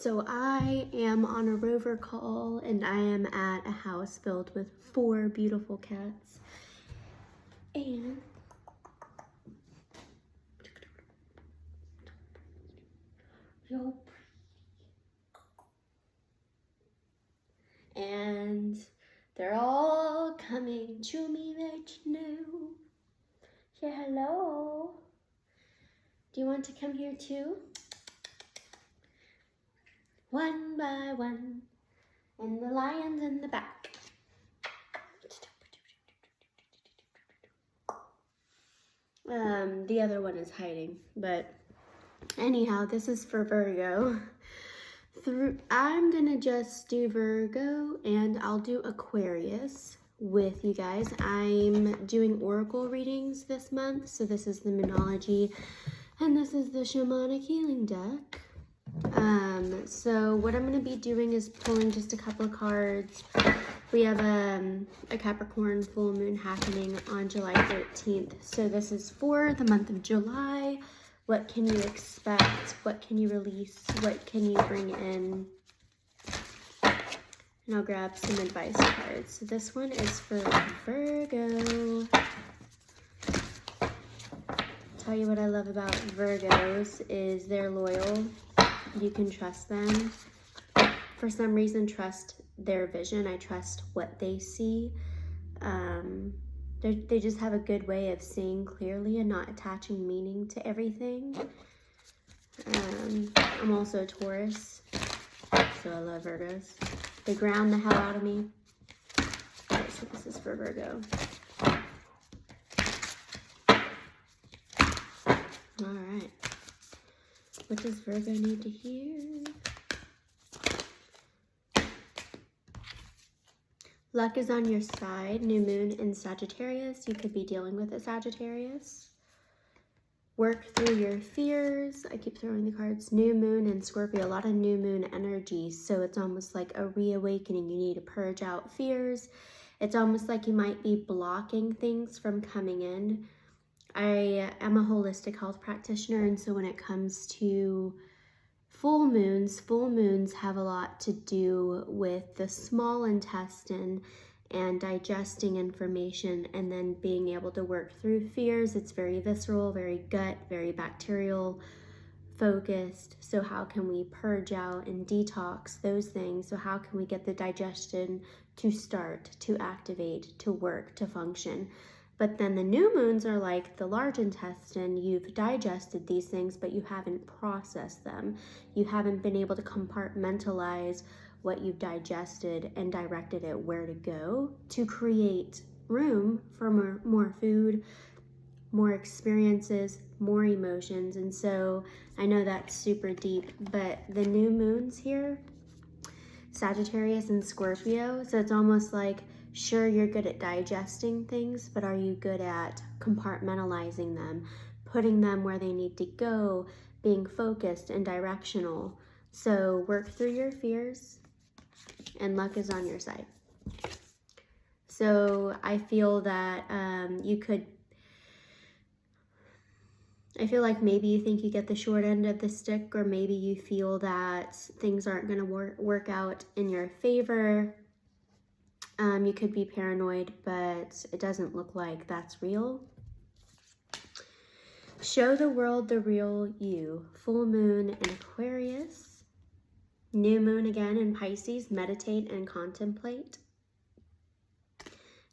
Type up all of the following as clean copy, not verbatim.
So I am on a rover call and I am at a house filled with 4 beautiful cats. And they're all coming to me right now. Say hello. Do you want to come here too? One by one, and the lion's in the back. The other one is hiding, but anyhow, this is for Virgo. I'm gonna just do Virgo and I'll do Aquarius with you guys. I'm doing oracle readings this month, so this is the Moonology and this is the Shamanic Healing deck. So what I'm going to be doing is pulling just a couple of cards. We have a Capricorn full moon happening on July 13th. So this is for the month of July. What can you expect? What can you release? What can you bring in? And I'll grab some advice cards. So this one is for Virgo. Tell you what I love about Virgos is they're loyal. You can trust them. For some reason, trust their vision. I trust what they see. They just have a good way of seeing clearly and not attaching meaning to everything. I'm also a Taurus, so I love Virgos. They ground the hell out of me. Okay, so this is for Virgo. All right. What does Virgo need to hear? Luck is on your side. New moon in Sagittarius. You could be dealing with a Sagittarius. Work through your fears. I keep throwing the cards. New moon in Scorpio. A lot of new moon energy. So it's almost like a reawakening. You need to purge out fears. It's almost like you might be blocking things from coming in. I am a holistic health practitioner, and so when it comes to full moons have a lot to do with the small intestine and digesting information and then being able to work through fears. It's very visceral, very gut, very bacterial focused. So how can we purge out and detox those things? So how can we get the digestion to start, to activate, to work, to function? But then the new moons are like the large intestine. You've digested these things, but you haven't processed them. You haven't been able to compartmentalize what you've digested and directed it where to go to create room for more food, more experiences, more emotions. And so I know that's super deep, but the new moons here, Sagittarius and Scorpio, so it's almost like, sure, you're good at digesting things, but are you good at compartmentalizing them, putting them where they need to go, being focused and directional? So work through your fears and luck is on your side. So I feel that I feel like maybe you think you get the short end of the stick, or maybe you feel that things aren't going to work out in your favor. You could be paranoid, but it doesn't look like that's real. Show the world the real you. Full moon in Aquarius. New moon again in Pisces. Meditate and contemplate.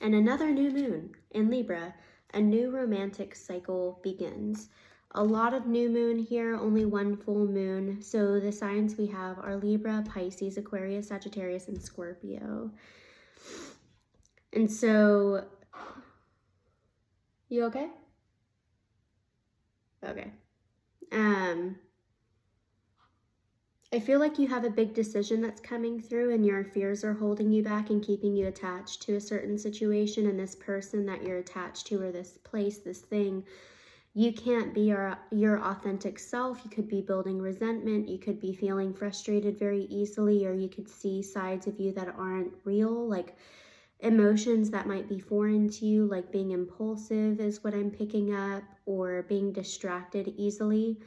And another new moon in Libra. A new romantic cycle begins. A lot of new moon here, only one full moon. So the signs we have are Libra, Pisces, Aquarius, Sagittarius, and Scorpio. And so, you okay? Okay. I feel like you have a big decision that's coming through and your fears are holding you back and keeping you attached to a certain situation, and this person that you're attached to, or this place, this thing, you can't be your authentic self. You could be building resentment. You could be feeling frustrated very easily, or you could see sides of you that aren't real, like emotions that might be foreign to you, like being impulsive is what I'm picking up, or being distracted easily.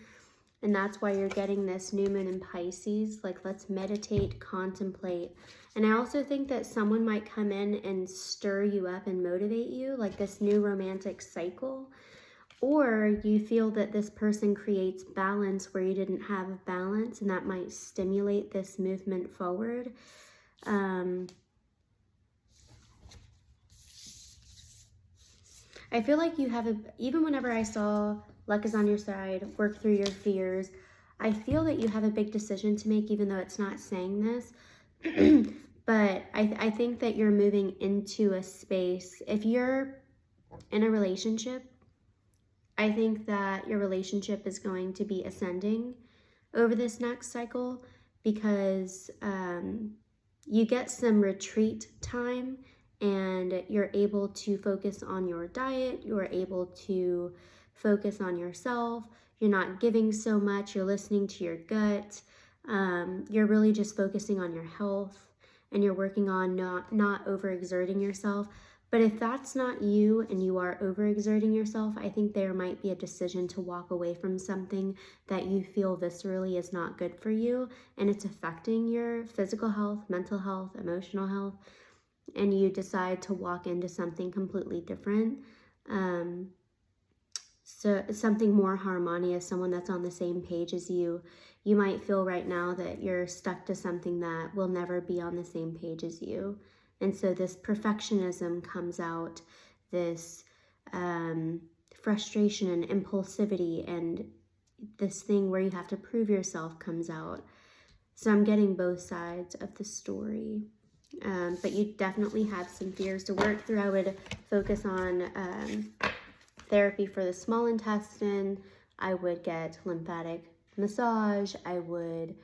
And that's why you're getting this new moon in Pisces. Like, let's meditate, contemplate. And I also think that someone might come in and stir you up and motivate you, like this new romantic cycle. Or you feel that this person creates balance where you didn't have balance, and that might stimulate this movement forward. I feel like you have even whenever I saw luck is on your side, work through your fears, I feel that you have a big decision to make, even though it's not saying this. But I think that you're moving into a space. If you're in a relationship, I think that your relationship is going to be ascending over this next cycle, because you get some retreat time and you're able to focus on your diet. You're able to focus on yourself. You're not giving so much. You're listening to your gut. You're really just focusing on your health, and you're working on not overexerting yourself. But if that's not you and you are overexerting yourself, I think there might be a decision to walk away from something that you feel viscerally is not good for you, and it's affecting your physical health, mental health, emotional health, and you decide to walk into something completely different. So something more harmonious, someone that's on the same page as you. You might feel right now that you're stuck to something that will never be on the same page as you. And so this perfectionism comes out, this frustration and impulsivity, and this thing where you have to prove yourself comes out. So I'm getting both sides of the story. But you definitely have some fears to work through. I would focus on therapy for the small intestine. I would get lymphatic massage. I would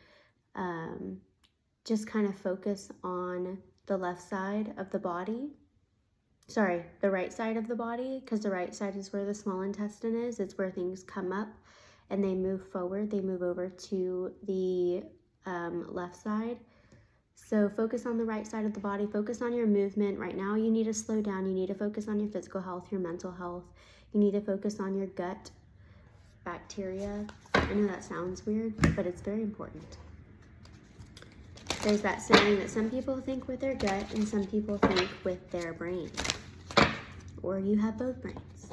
just kind of focus on the left side of the body. Sorry, the right side of the body, because the right side is where the small intestine is. It's where things come up and they move forward. They move over to the left side. So focus on the right side of the body. Focus on your movement. Right now you need to slow down. You need to focus on your physical health, your mental health. You need to focus on your gut bacteria. I know that sounds weird, but it's very important. There's that saying that some people think with their gut and some people think with their brain. Or you have both brains.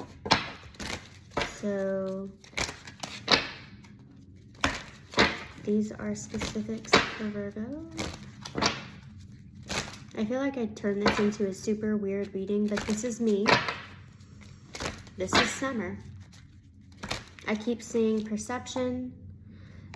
So these are specifics for Virgo. I feel like I turned this into a super weird reading, but this is me. This is summer. I keep seeing perception.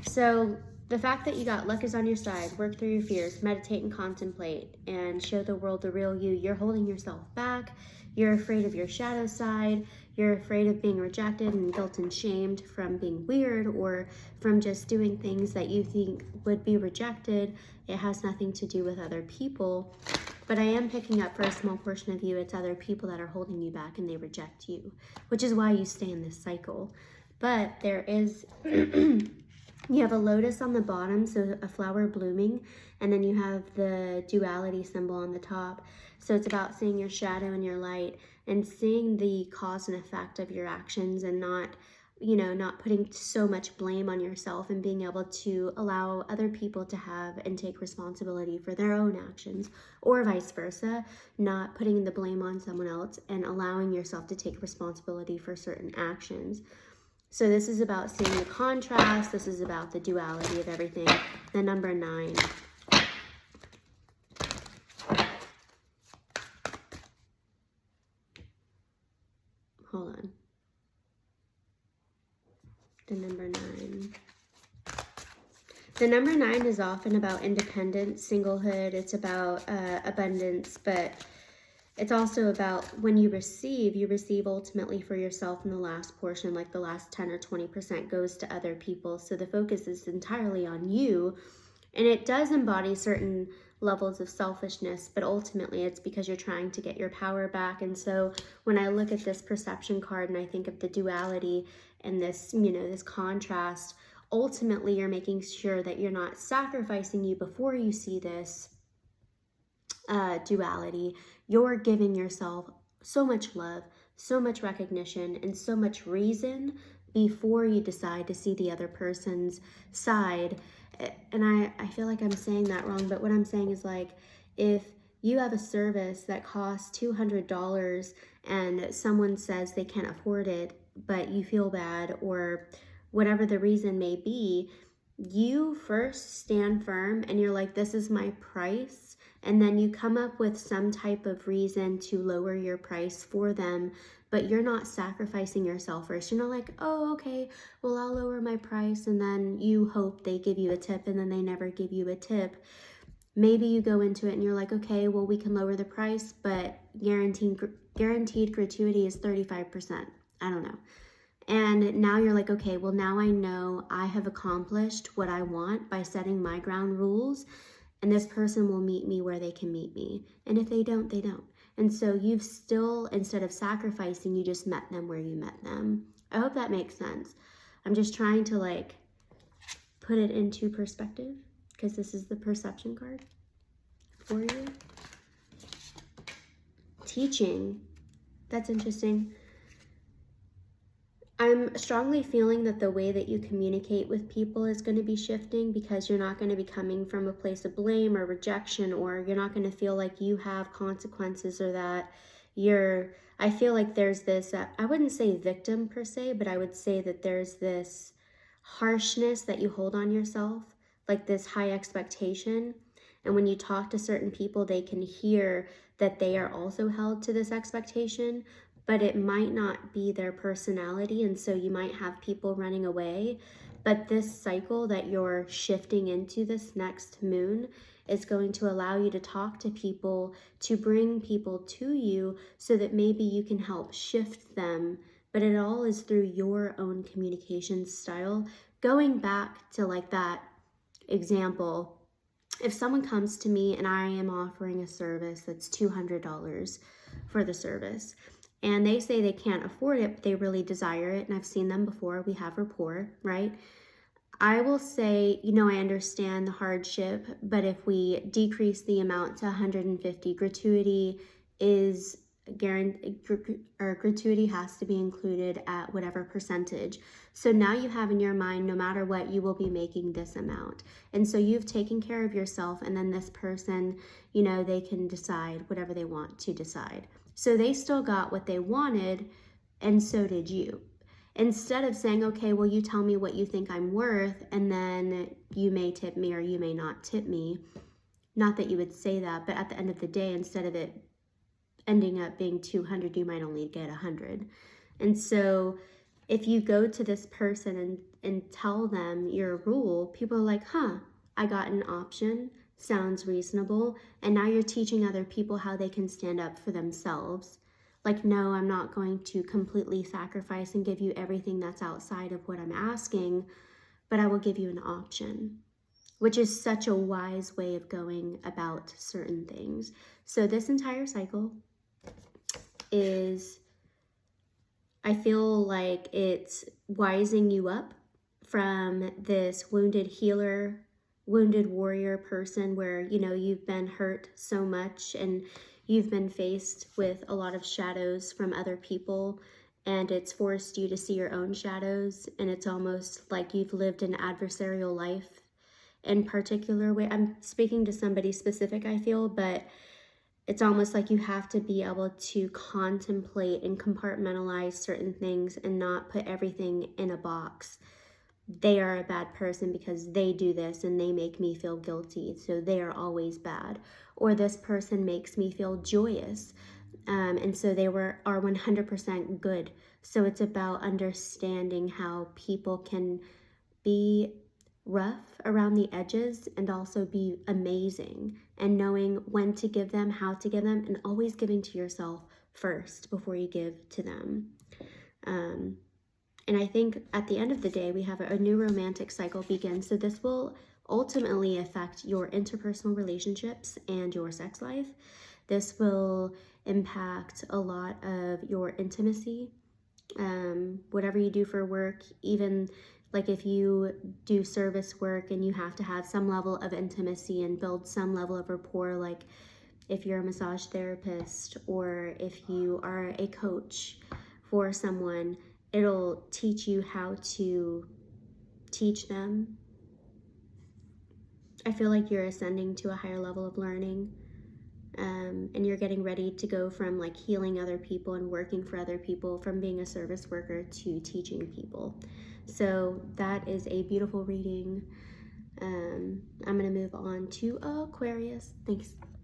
So the fact that you got luck is on your side, work through your fears, meditate and contemplate, and show the world the real you. You're holding yourself back. You're afraid of your shadow side. You're afraid of being rejected and guilt and shamed from being weird, or from just doing things that you think would be rejected. It has nothing to do with other people. But I am picking up for a small portion of you, it's other people that are holding you back and they reject you, which is why you stay in this cycle. But there is, you have a lotus on the bottom, so a flower blooming, and then you have the duality symbol on the top. So it's about seeing your shadow and your light, and seeing the cause and effect of your actions, and not putting so much blame on yourself, and being able to allow other people to have and take responsibility for their own actions, or vice versa, not putting the blame on someone else and allowing yourself to take responsibility for certain actions. So this is about seeing the contrast. This is about the duality of everything. The number 9. Hold on. The number 9. The number 9 is often about independence, singlehood. It's about abundance, but it's also about when you receive ultimately for yourself, and the last portion, like the last 10 or 20%, goes to other people. So the focus is entirely on you, and it does embody certain levels of selfishness, but ultimately it's because you're trying to get your power back. And so when I look at this perception card and I think of the duality and this, this contrast, ultimately you're making sure that you're not sacrificing you before you see this duality. You're giving yourself so much love, so much recognition, and so much reason before you decide to see the other person's side. And I feel like I'm saying that wrong, but what I'm saying is like, if you have a service that costs $200 and someone says they can't afford it, but you feel bad or whatever the reason may be, you first stand firm and you're like, this is my price. And then you come up with some type of reason to lower your price for them, but you're not sacrificing yourself first. You're not like, oh, okay, well, I'll lower my price. And then you hope they give you a tip and then they never give you a tip. Maybe you go into it and you're like, okay, well, we can lower the price, but guaranteed gratuity is 35%. I don't know. And now you're like, okay, well, now I know I have accomplished what I want by setting my ground rules, and this person will meet me where they can meet me. And if they don't, they don't. And so you've still, instead of sacrificing, you just met them where you met them. I hope that makes sense. I'm just trying to like put it into perspective because this is the perception card for you. Teaching. That's interesting. I'm strongly feeling that the way that you communicate with people is going to be shifting because you're not going to be coming from a place of blame or rejection, or you're not going to feel like you have consequences or that I feel like there's this, I wouldn't say victim per se, but I would say that there's this harshness that you hold on yourself, like this high expectation. And when you talk to certain people, they can hear that they are also held to this expectation, but it might not be their personality, and so you might have people running away. But this cycle that you're shifting into, this next moon, is going to allow you to talk to people, to bring people to you so that maybe you can help shift them. But it all is through your own communication style. Going back to like that example, if someone comes to me and I am offering a service that's $200 for the service, and they say they can't afford it, but they really desire it, and I've seen them before, we have rapport, right? I will say, I understand the hardship, but if we decrease the amount to 150, gratuity is guaranteed, or gratuity has to be included at whatever percentage. So now you have in your mind, no matter what, you will be making this amount. And so you've taken care of yourself, and then this person, they can decide whatever they want to decide. So they still got what they wanted, and so did you. Instead of saying, okay, well, you tell me what you think I'm worth, and then you may tip me or you may not tip me. Not that you would say that, but at the end of the day, instead of it ending up being 200, you might only get 100. And so if you go to this person and tell them your rule, people are like, I got an option. Sounds reasonable. And now you're teaching other people how they can stand up for themselves. Like, no, I'm not going to completely sacrifice and give you everything that's outside of what I'm asking, but I will give you an option, which is such a wise way of going about certain things. So this entire cycle is, I feel like it's wising you up from this wounded healer, wounded warrior person where, you've been hurt so much and you've been faced with a lot of shadows from other people, and it's forced you to see your own shadows, and it's almost like you've lived an adversarial life in particular way. I'm speaking to somebody specific, I feel, but it's almost like you have to be able to contemplate and compartmentalize certain things and not put everything in a box. They are a bad person because they do this and they make me feel guilty, so they are always bad. Or this person makes me feel joyous, and so they are 100% good. So it's about understanding how people can be rough around the edges and also be amazing, and knowing when to give them, how to give them, and always giving to yourself first before you give to them. And I think at the end of the day, we have a new romantic cycle begin. So this will ultimately affect your interpersonal relationships and your sex life. This will impact a lot of your intimacy, whatever you do for work, even like if you do service work and you have to have some level of intimacy and build some level of rapport, like if you're a massage therapist or if you are a coach for someone, it'll teach you how to teach them. I feel like you're ascending to a higher level of learning, and you're getting ready to go from like healing other people and working for other people, from being a service worker to teaching people. So that is a beautiful reading. I'm going to move on to Aquarius. Thanks.